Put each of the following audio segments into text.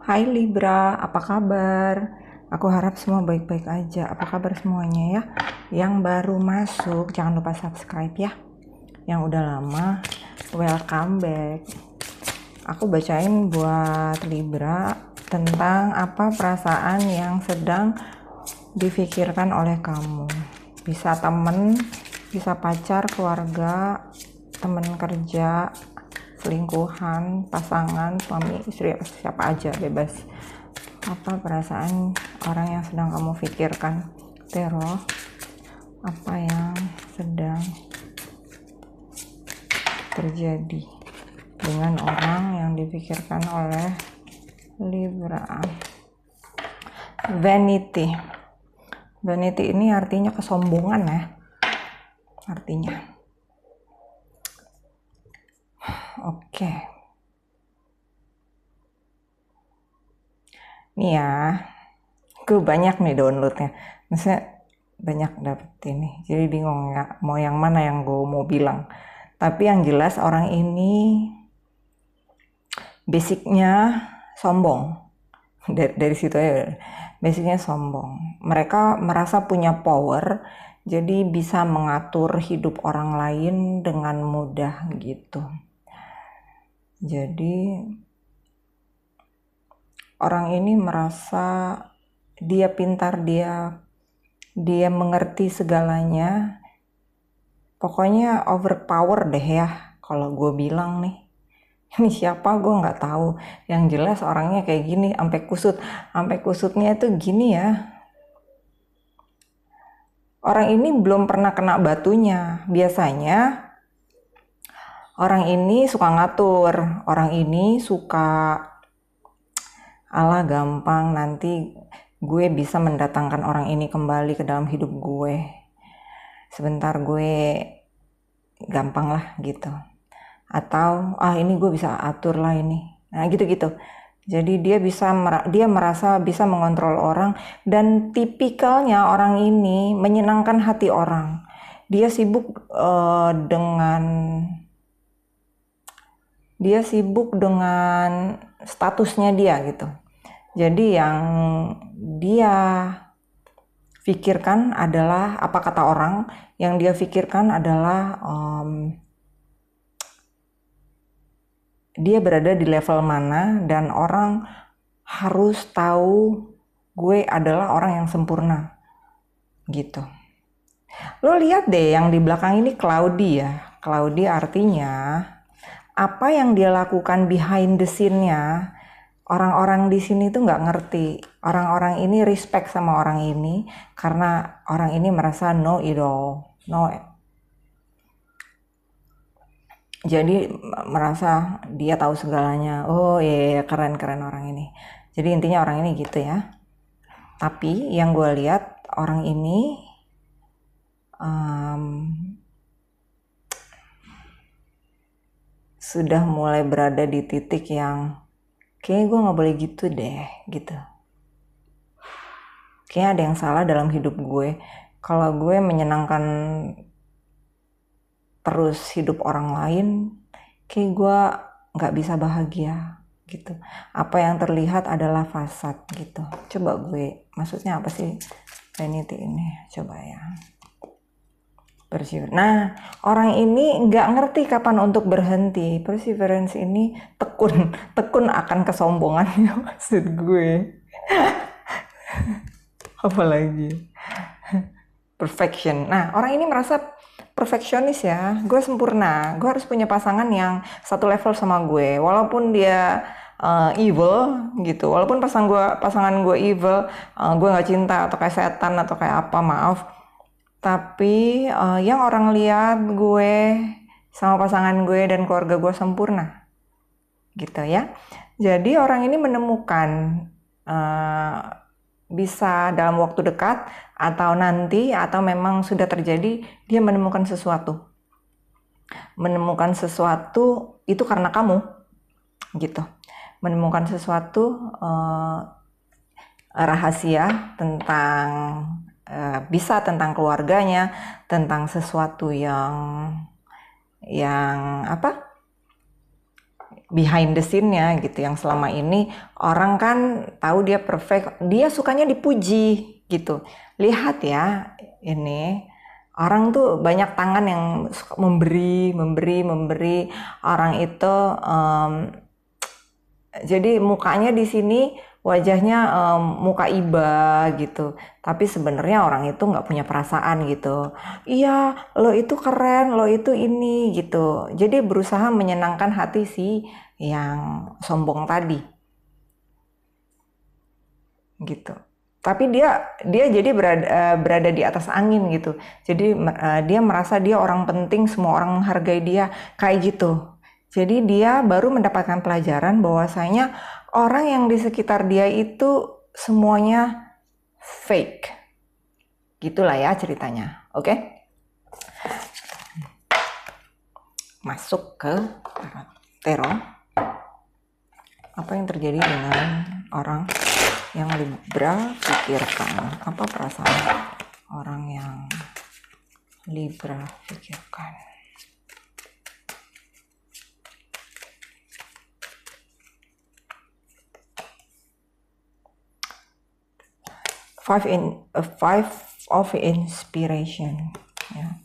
Hai Libra, apa kabar? Aku harap semua baik-baik aja. Apa kabar semuanya ya? Yang baru masuk, jangan lupa subscribe ya. Yang udah lama, welcome back. Aku bacain buat Libra tentang apa perasaan yang sedang difikirkan oleh kamu. Bisa temen, bisa pacar, keluarga, temen kerja, selingkuhan, pasangan, suami, istri, siapa aja, bebas. Apa perasaan orang yang sedang kamu pikirkan? Teror, apa yang sedang terjadi dengan orang yang dipikirkan oleh Libra? Vanity. Vanity ini artinya kesombongan ya. Artinya. Oke. Nih ya. Gue banyak nih downloadnya. Maksudnya banyak dapet ini. Jadi bingung ya mau yang mana yang gue mau bilang. Tapi yang jelas orang ini basicnya sombong. Dari situ ya, basicnya sombong. Mereka merasa punya power, jadi bisa mengatur hidup orang lain dengan mudah gitu. Jadi orang ini merasa dia pintar, dia mengerti segalanya. Pokoknya overpower deh ya kalau gue bilang nih. Ini siapa gue nggak tahu. Yang jelas orangnya kayak gini, sampai kusutnya itu gini ya. Orang ini belum pernah kena batunya. Biasanya orang ini suka ngatur, orang ini suka ala gampang nanti gue bisa mendatangkan orang ini kembali ke dalam hidup gue. Sebentar gue gampang lah gitu. Atau ini gue bisa atur lah ini. Nah gitu-gitu. Jadi dia merasa bisa mengontrol orang, dan tipikalnya orang ini menyenangkan hati orang. Dia sibuk dengan statusnya dia gitu. Jadi yang dia pikirkan adalah, apa kata orang, yang dia pikirkan adalah dia berada di level mana, dan orang harus tahu gue adalah orang yang sempurna gitu. Lo lihat deh yang di belakang ini cloudy ya. Cloudy artinya apa yang dia lakukan behind the scene-nya, orang-orang di sini tuh nggak ngerti. Orang-orang ini respect sama orang ini karena orang ini merasa know it all. Jadi merasa dia tahu segalanya. Oh iya, keren-keren orang ini. Jadi intinya orang ini gitu ya. Tapi yang gue lihat orang ini sudah mulai berada di titik yang kayaknya gue gak boleh gitu deh gitu. Kayaknya ada yang salah dalam hidup gue kalau gue menyenangkan terus hidup orang lain. Kayak gue gak bisa bahagia gitu. Apa yang terlihat adalah fasad gitu. Coba gue, maksudnya apa sih vanity ini? Coba ya. Nah, orang ini nggak ngerti kapan untuk berhenti. Perseverance ini tekun akan kesombongannya, maksud gue. Apalagi perfection. Nah, orang ini merasa perfeksionis ya. Gue sempurna. Gue harus punya pasangan yang satu level sama gue. Walaupun dia evil gitu. Walaupun pasangan gue evil, gue nggak cinta atau kayak setan atau kayak apa, maaf. Tapi yang orang lihat gue sama pasangan gue dan keluarga gue sempurna gitu ya. Jadi orang ini menemukan bisa dalam waktu dekat atau nanti atau memang sudah terjadi, dia menemukan sesuatu itu karena kamu gitu. Menemukan sesuatu rahasia tentang bisa tentang keluarganya, tentang sesuatu yang apa behind the scene-nya gitu, yang selama ini orang kan tahu dia perfect, dia sukanya dipuji gitu. Lihat ya, ini orang tuh banyak tangan yang suka memberi orang itu. Jadi mukanya di sini wajahnya muka iba gitu, tapi sebenarnya orang itu nggak punya perasaan gitu. Iya, lo itu keren, lo itu ini gitu. Jadi berusaha menyenangkan hati si yang sombong tadi gitu. Tapi dia jadi berada di atas angin gitu. Jadi dia merasa dia orang penting, semua orang menghargai dia kayak gitu. Jadi dia baru mendapatkan pelajaran bahwasanya orang yang di sekitar dia itu semuanya fake. Gitulah ya ceritanya. Oke? Masuk ke tarot. Apa yang terjadi dengan orang yang Libra pikirkan? Apa perasaan orang yang Libra pikirkan? Five of inspiration. Ya.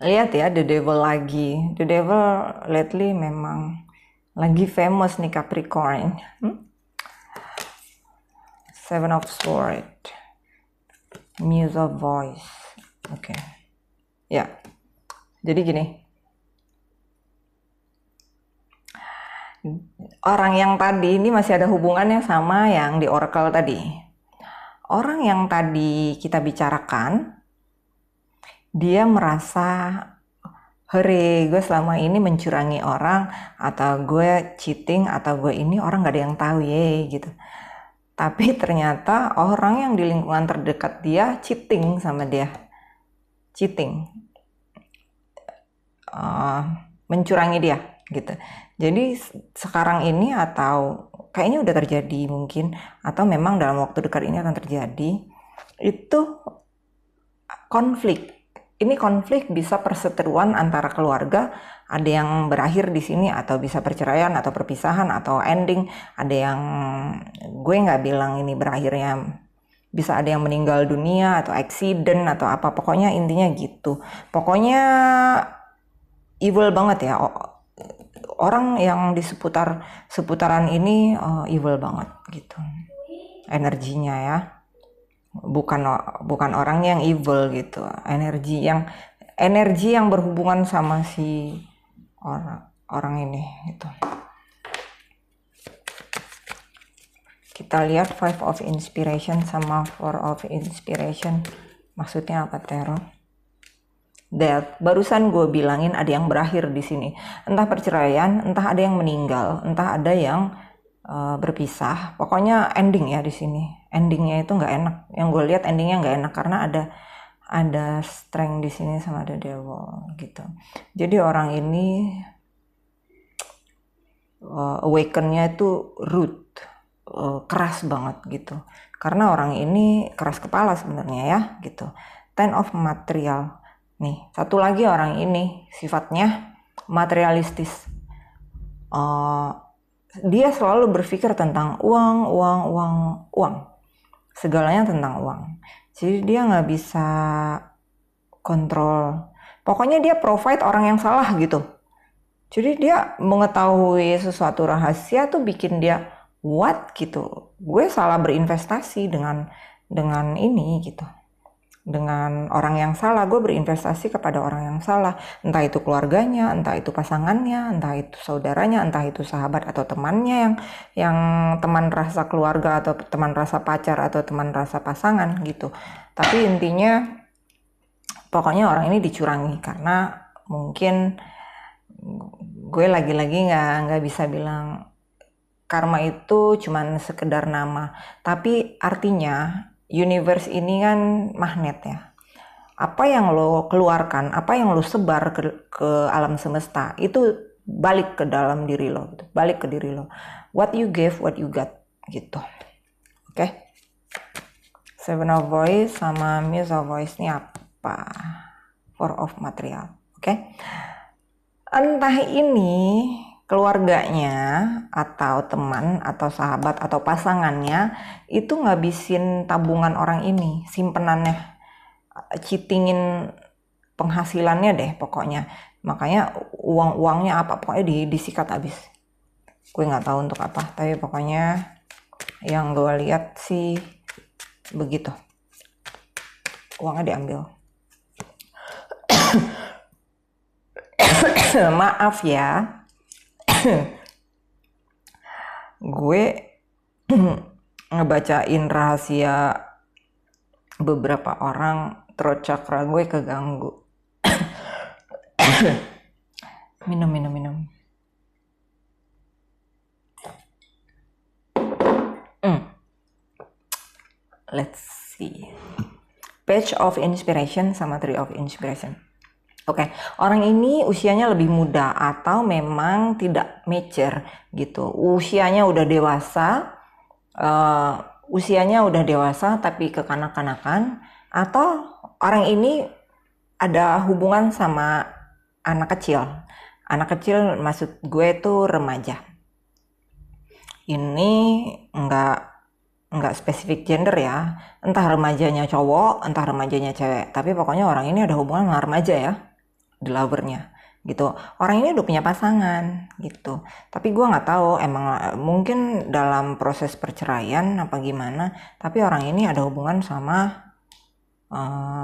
Lihat ya, the devil lagi. The devil lately memang lagi famous nih Capricorn. Seven of Swords, Muse of Voice. Oke. Ya. Jadi gini. Orang yang tadi ini masih ada hubungannya sama yang di Oracle tadi. Orang yang tadi kita bicarakan, dia merasa, hore, gue selama ini mencurangi orang, atau gue cheating, atau gue ini orang gak ada yang tahu ye gitu. Tapi ternyata orang yang di lingkungan terdekat dia cheating sama dia. Cheating. Mencurangi dia gitu. Jadi sekarang ini atau kayaknya udah terjadi mungkin, atau memang dalam waktu dekat ini akan terjadi, itu konflik. Ini konflik bisa perseteruan antara keluarga, ada yang berakhir di sini, atau bisa perceraian atau perpisahan atau ending. Ada yang, gue nggak bilang ini berakhirnya, bisa ada yang meninggal dunia atau accident atau apa. Pokoknya intinya gitu. Pokoknya evil banget ya. Orang yang di seputaran ini evil banget gitu. Energinya ya. Bukan orang yang evil gitu, energi yang berhubungan sama si orang ini gitu. Kita lihat Five of Inspiration sama Four of Inspiration, maksudnya apa Tarot? Death. Barusan gue bilangin ada yang berakhir di sini, entah perceraian, entah ada yang meninggal, entah ada yang berpisah. Pokoknya ending ya di sini. Endingnya itu nggak enak. Yang gue lihat endingnya nggak enak karena ada strength di sini sama ada devil gitu. Jadi orang ini awaken-nya itu root, keras banget gitu. Karena orang ini keras kepala sebenarnya ya gitu. Ten of material. Nih, satu lagi orang ini sifatnya materialistis. Dia selalu berpikir tentang uang. Segalanya tentang uang. Jadi dia nggak bisa kontrol. Pokoknya dia provide orang yang salah gitu. Jadi dia mengetahui sesuatu rahasia tuh bikin dia what gitu. Gue salah berinvestasi dengan ini gitu. Dengan orang yang salah, gue berinvestasi kepada orang yang salah, entah itu keluarganya, entah itu pasangannya, entah itu saudaranya, entah itu sahabat atau temannya yang teman rasa keluarga atau teman rasa pacar atau teman rasa pasangan gitu. Tapi intinya pokoknya orang ini dicurangi karena mungkin gue lagi-lagi nggak bisa bilang karma itu cuman sekedar nama, tapi artinya universe ini kan magnet ya. Apa yang lo keluarkan, apa yang lo sebar ke alam semesta, itu balik ke dalam diri lo, gitu. Balik ke diri lo. What you give, what you got, gitu. Oke? Seven of Voice sama Muse of Voice ini apa? Four of Material. Oke? Entah ini keluarganya atau teman atau sahabat atau pasangannya itu ngabisin tabungan orang ini, simpenannya, cheatingin penghasilannya deh pokoknya. Makanya uangnya apa pokoknya disikat habis. Gue nggak tahu untuk apa, tapi pokoknya yang gue lihat sih begitu. Uangnya diambil. Maaf ya. Gue ngebacain rahasia beberapa orang, throat chakra gue keganggu. Minum. Let's see. Page of Inspiration sama Tree of Inspiration. Oke, orang ini usianya lebih muda atau memang tidak mature gitu. Usianya udah dewasa, tapi kekanak-kanakan, atau orang ini ada hubungan sama anak kecil. Anak kecil maksud gue tuh remaja. Ini nggak spesifik gender ya, entah remajanya cowok, entah remajanya cewek, tapi pokoknya orang ini ada hubungan sama remaja ya, the lovernya gitu. Orang ini udah punya pasangan gitu, tapi gue nggak tahu emang mungkin dalam proses perceraian apa gimana, tapi orang ini ada hubungan sama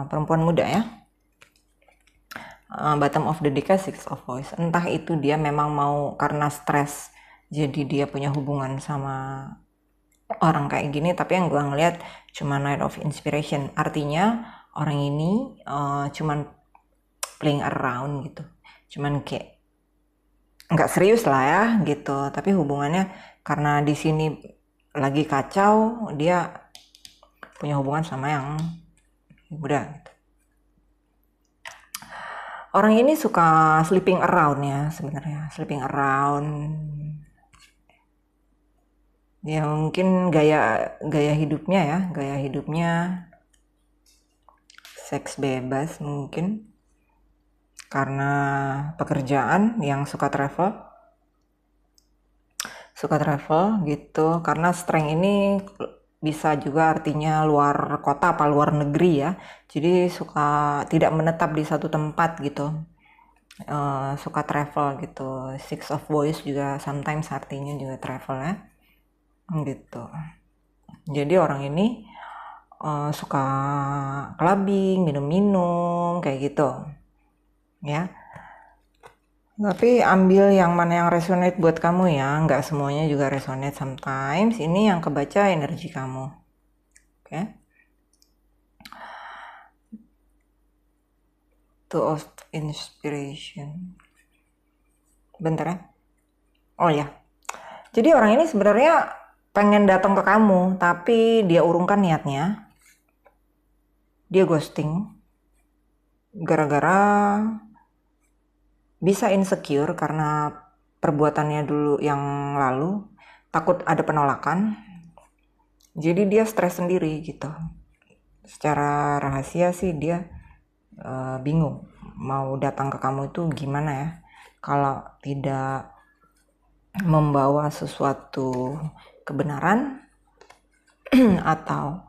perempuan muda ya. Bottom of the deck, Six of Voice, entah itu dia memang mau karena stres jadi dia punya hubungan sama orang kayak gini, tapi yang gue ngeliat cuma Knight of Inspiration, artinya orang ini cuman playing around gitu, cuman kayak nggak serius lah ya gitu, tapi hubungannya karena di sini lagi kacau, dia punya hubungan sama yang muda gitu. Orang ini suka sleeping around ya sebenarnya, sleeping around. Ya mungkin gaya hidupnya seks bebas mungkin, karena pekerjaan yang suka travel gitu, karena strength ini bisa juga artinya luar kota apa luar negeri ya, jadi suka tidak menetap di satu tempat gitu, suka travel gitu. Six of Voice juga sometimes artinya juga travel ya gitu. Jadi orang ini suka clubbing, minum kayak gitu ya. Tapi ambil yang mana yang resonate buat kamu ya, nggak semuanya juga resonate, sometimes ini yang kebaca energi kamu. Oke. Two of Inspiration. Bentar ya. Oh ya. Jadi orang ini sebenarnya pengen datang ke kamu, tapi dia urungkan niatnya. Dia ghosting gara-gara bisa insecure karena perbuatannya dulu yang lalu, takut ada penolakan. Jadi dia stres sendiri gitu. Secara rahasia sih dia bingung mau datang ke kamu itu gimana ya, kalau tidak membawa sesuatu kebenaran atau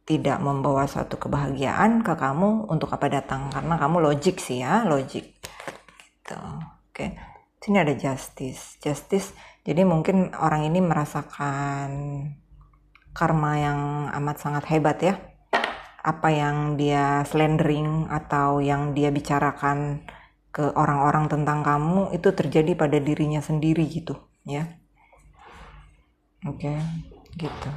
tidak membawa suatu kebahagiaan ke kamu, untuk apa datang? Karena kamu logik sih ya, logik gitu. Oke. Sini ada justice. Jadi mungkin orang ini merasakan karma yang amat sangat hebat ya. Apa yang dia slandering atau yang dia bicarakan ke orang-orang tentang kamu itu terjadi pada dirinya sendiri gitu ya. Oke, gitu.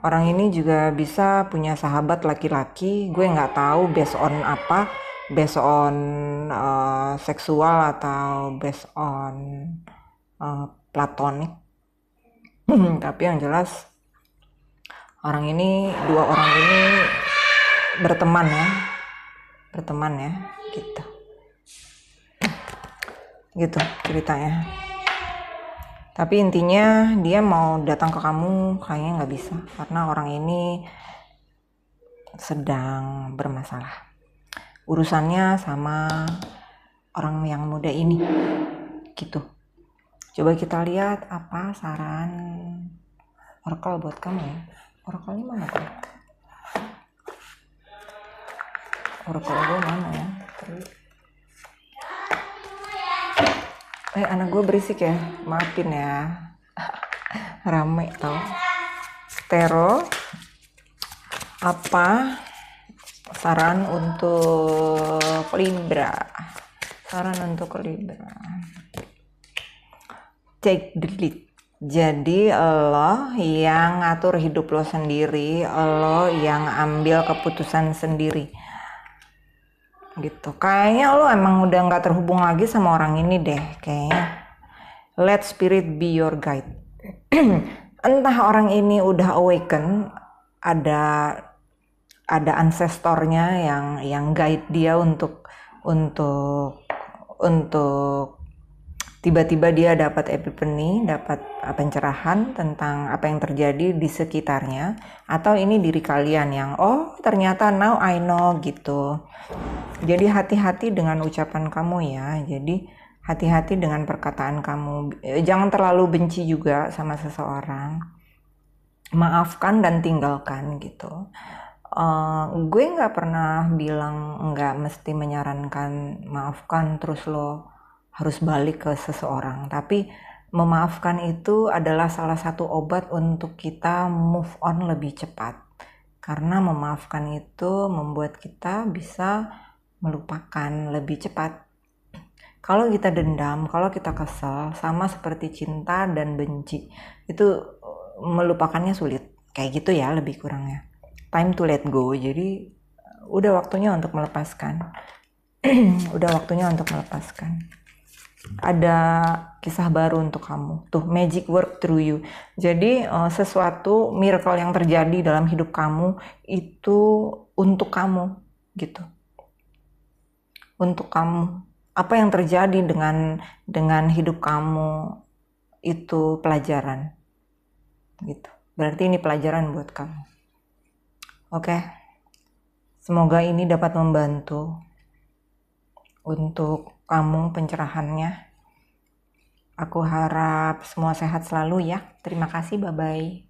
Orang ini juga bisa punya sahabat laki-laki, gue nggak tahu based on apa, based on seksual atau based on platonik. Tapi yang jelas dua orang ini berteman ya gitu ceritanya. Tapi intinya dia mau datang ke kamu kayaknya nggak bisa, karena orang ini sedang bermasalah urusannya sama orang yang muda ini. gitu. Coba kita lihat apa saran oracle buat kamu ya. Oracle-nya mana tuh? Oracle gue mana ya? Anak gue berisik ya, maafin ya. Rame tau. Tarot, apa saran untuk Libra? Saran untuk Libra. Take the lead. Jadi lo yang ngatur hidup lo sendiri, lo yang ambil keputusan sendiri. Gitu. Kayaknya lo emang udah nggak terhubung lagi sama orang ini deh, kayaknya. Let spirit be your guide. Entah orang ini udah awaken, ada ancestornya yang guide dia untuk tiba-tiba dia dapat epiphany, dapat pencerahan tentang apa yang terjadi di sekitarnya, atau ini diri kalian yang ternyata now I know gitu. Jadi hati-hati dengan ucapan kamu ya. Jadi hati-hati dengan perkataan kamu. Jangan terlalu benci juga sama seseorang. Maafkan dan tinggalkan gitu. Gue nggak pernah bilang nggak mesti menyarankan maafkan terus lo harus balik ke seseorang, tapi memaafkan itu adalah salah satu obat untuk kita move on lebih cepat, karena memaafkan itu membuat kita bisa melupakan lebih cepat. Kalau kita dendam, kalau kita kesel, sama seperti cinta dan benci, itu melupakannya sulit, kayak gitu ya lebih kurangnya. Time to let go, jadi udah waktunya untuk melepaskan. Udah waktunya untuk melepaskan. Ada kisah baru untuk kamu. Tuh, magic work through you. Jadi sesuatu miracle yang terjadi dalam hidup kamu itu untuk kamu gitu. Untuk kamu. Apa yang terjadi dengan hidup kamu itu pelajaran. Gitu. Berarti ini pelajaran buat kamu. Oke. Semoga ini dapat membantu untuk kamu pencerahannya. Aku harap semua sehat selalu ya. Terima kasih, bye-bye.